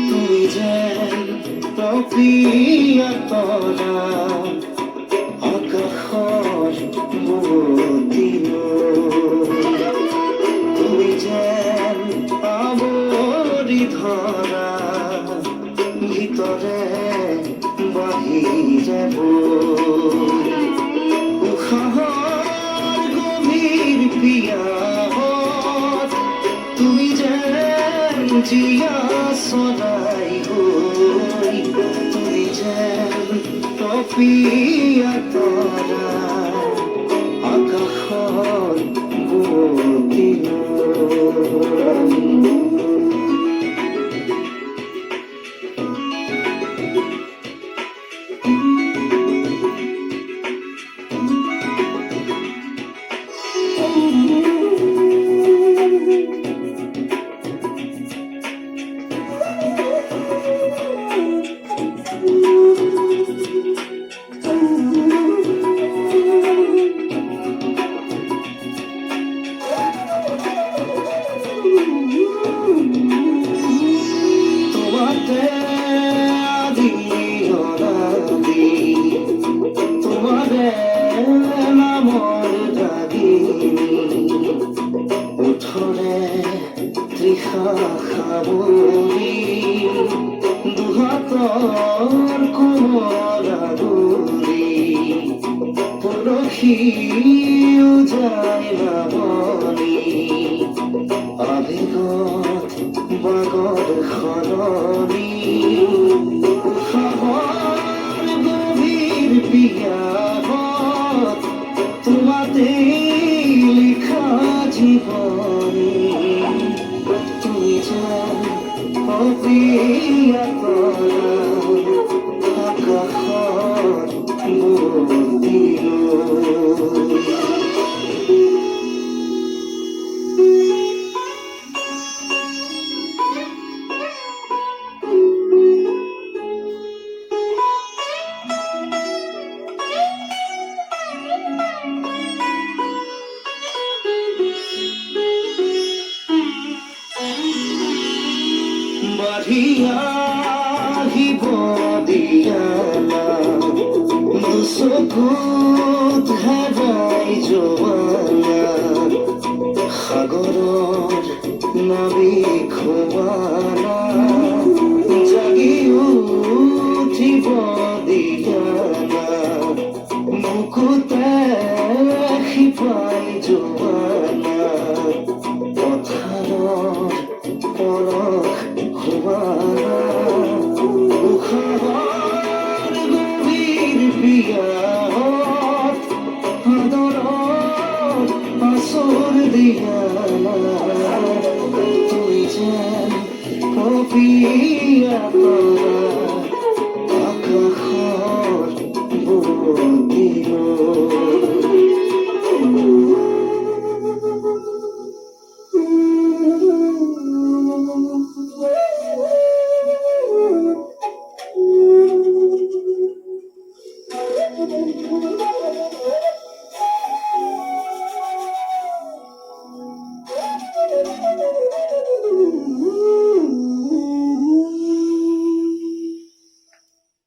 তুমি যেন প্ৰিয় তৰা আকাশৰ বুৱতী তুমি যেন আৱৰি ধৰা ভিতৰে বাহিৰে উশাহৰ গভীৰ পিয়াহত তুমি যেন জীয়া চৰাই গৈ তুমি যেন প্ৰিয় তৰা আকাশৰ বুৱতী তোমারে নামৰ দাগিনী ওঠৰে তৃষা সাৱৰি দুহাতৰ কোমল আগুৰি পৰশি উজাই নামনি আবেগত বাগৰ সলনি উশাহৰ গভীৰ পিয়াহত তোমাতে লিখা জীৱনী তুমি যেন প্ৰিয় তৰা আকাশৰ বুৱতী আহিব দিয়ালা দুচকুত হেৰাই যোৱালা সাগৰৰ নাবিক হোৱালা জাগি উঠিব দিয়ালা বুকুতে শিপাই যোৱালা পথাৰৰ পৰশ উশাহৰ গভীৰ পিয়াহত আদৰত আচৰ দিয়ালা তুমি যেন প্ৰিয় তৰা